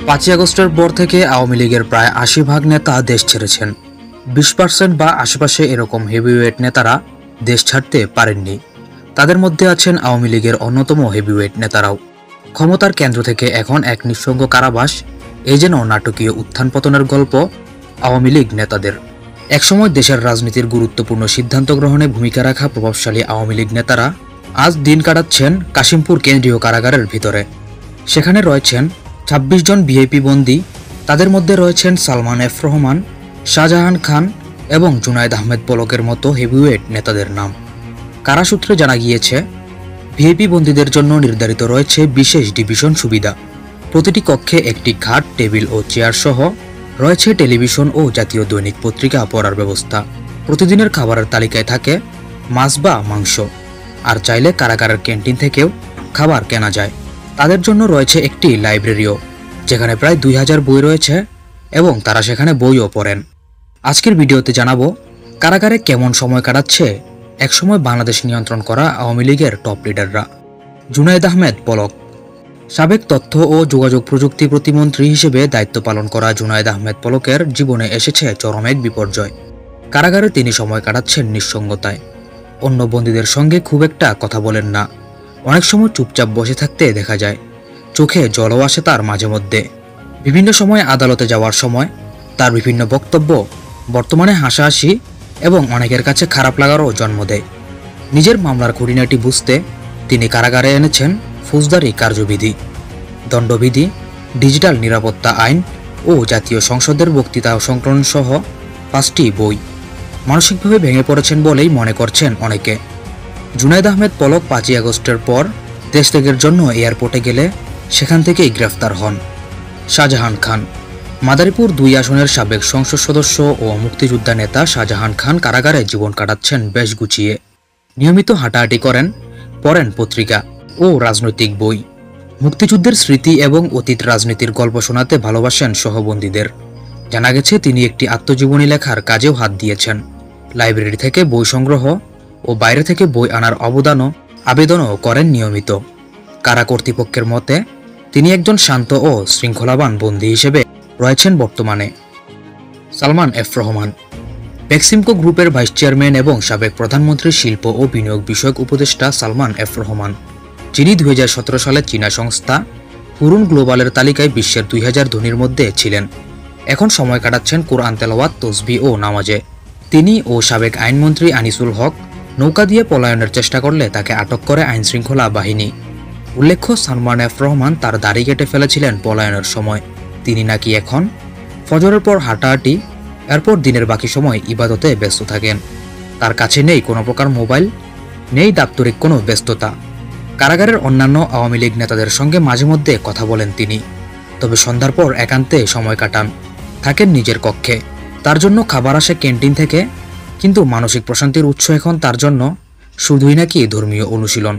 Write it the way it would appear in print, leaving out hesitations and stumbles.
5ই আগস্টের পর থেকে আওয়ামী লীগের প্রায় 80% নেতা দেশ ছেড়েছেন। 20% বা আশেপাশে এরকম হেভিওয়েট নেতারা দেশ ছাড়তে পারেননি। তাদের মধ্যে আছেন আওয়ামী লীগের অন্যতম হেভিওয়েট নেতারাও। ক্ষমতার কেন্দ্র থেকে এখন এক নিঃসঙ্গ কারাবাস, এই যেন নাটকীয় উত্থান পতনের গল্প আওয়ামী লীগ নেতাদের। একসময় দেশের রাজনীতির গুরুত্বপূর্ণ সিদ্ধান্ত গ্রহণে ভূমিকা রাখা প্রভাবশালী আওয়ামী লীগ নেতারা আজ দিন কাটাচ্ছেন কাশিমপুর কেন্দ্রীয় কারাগারের ভিতরে। সেখানে রয়েছেন 26 জন ভিআইপি বন্দী। তাদের মধ্যে রয়েছেন সালমান এফ রহমান, শাহজাহান খান এবং জুনায়েদ আহমেদ পলকের মতো হেভিওয়েট নেতাদের নাম। কারাসূত্রে জানা গিয়েছে, ভিআইপি বন্দীদের জন্য নির্ধারিত রয়েছে বিশেষ ডিভিশন সুবিধা। প্রতিটি কক্ষে একটি খাট, টেবিল ও চেয়ার সহ রয়েছে টেলিভিশন ও জাতীয় দৈনিক পত্রিকা পড়ার ব্যবস্থা। প্রতিদিনের খাবারের তালিকায় থাকে মাছ বা মাংস, আর চাইলে কারাগারের ক্যান্টিন থেকেও খাবার কেনা যায়। তাদের জন্য রয়েছে একটি লাইব্রেরিও, যেখানে প্রায় 2000 বই রয়েছে এবং তারা সেখানে বইও পড়েন। আজকের ভিডিওতে জানাবো কারাগারে কেমন সময় কাটাচ্ছে একসময় বাংলাদেশ নিয়ন্ত্রণ করা আওয়ামী লীগের টপ লিডাররা। জুনায়েদ আহমেদ পলক। সাবেক তথ্য ও যোগাযোগ প্রযুক্তি প্রতিমন্ত্রী হিসেবে দায়িত্ব পালন করা জুনায়েদ আহমেদ পলকের জীবনে এসেছে চরম এক বিপর্যয়। কারাগারে তিনি সময় কাটাচ্ছেন নিঃসঙ্গতায়। অন্য বন্দীদের সঙ্গে খুব একটা কথা বলেন না, অনেক সময় চুপচাপ বসে থাকতে দেখা যায়। চোখে জলও আসে তার মাঝে মধ্যে। বিভিন্ন সময় আদালতে যাওয়ার সময় তার বিভিন্ন বক্তব্য বর্তমানে হাসাহাসি এবং অনেকের কাছে খারাপ লাগারও জন্ম দেয়। নিজের মামলার খুঁটিনাটি বুঝতে তিনি কারাগারে এনেছেন ফৌজদারি কার্যবিধি, দণ্ডবিধি, ডিজিটাল নিরাপত্তা আইন ও জাতীয় সংসদের বক্তৃতা সংকলন সহ 5টি বই। মানসিকভাবে ভেঙে পড়েছেন বলেই মনে করছেন অনেকে। জুনায়েদ আহমেদ পলক 5ই আগস্টের পর দেশ ত্যাগের জন্য এয়ারপোর্টে গেলে সেখান থেকেই গ্রেফতার হন। শাহজাহান খান। মাদারীপুর 2 আসনের সাবেক সংসদ সদস্য ও মুক্তিযোদ্ধা নেতা শাহজাহান খান কারাগারে জীবন কাটাচ্ছেন বেশ গুছিয়ে। নিয়মিত হাঁটাহাঁটি করেন, পড়েন পত্রিকা ও রাজনৈতিক বই। মুক্তিযুদ্ধের স্মৃতি এবং অতীত রাজনীতির গল্প শোনাতে ভালোবাসেন সহবন্দীদের। জানা গেছে তিনি একটি আত্মজীবনী লেখার কাজেও হাত দিয়েছেন। লাইব্রেরি থেকে বই সংগ্রহ ও বাইরে থেকে বই আনার আবেদনও করেন নিয়মিত। কারা কর্তৃপক্ষের মতে তিনি একজন শান্ত ও শৃঙ্খলাবান বন্দী হিসেবে রয়েছেন বর্তমানে। সালমান এফ রহমান। বেক্সিমকো গ্রুপের ভাইস চেয়ারম্যান এবং সাবেক প্রধানমন্ত্রীর শিল্প ও বিনিয়োগ বিষয়ক উপদেষ্টা সালমান এফ রহমান, যিনি 2017 সালে চীনা সংস্থা হুরুন গ্লোবালের তালিকায় বিশ্বের 2000 ধনীর মধ্যে ছিলেন। এখন সময় কাটাচ্ছেন কোরআন তেলাওয়াত, তসবিহ ও নামাজে। তিনি ও সাবেক আইনমন্ত্রী আনিসুল হক নৌকা দিয়ে পলায়নের চেষ্টা করলে তাকে আটক করে আইনশৃঙ্খলা বাহিনী। উল্লেখ্য, সালমান এফ রহমান তার দাড়ি কেটে ফেলেছিলেন পলায়নের সময়। তিনি নাকি এখন ফজরের পর হাঁটাহাঁটি, এরপর দিনের বাকি সময় ইবাদতে ব্যস্ত থাকেন। তার কাছে নেই কোনো প্রকার মোবাইল, নেই দাপ্তরিক কোনো ব্যস্ততা। কারাগারের অন্যান্য আওয়ামী লীগ নেতাদের সঙ্গে মাঝে মধ্যে কথা বলেন তিনি, তবে সন্ধ্যার পর একান্তে সময় কাটান, থাকেন নিজের কক্ষে। তার জন্য খাবার আসে ক্যান্টিন থেকে, কিন্তু মানসিক প্রশান্তির উৎস এখন তার জন্য শুধুই নাকি ধর্মীয় অনুশীলন।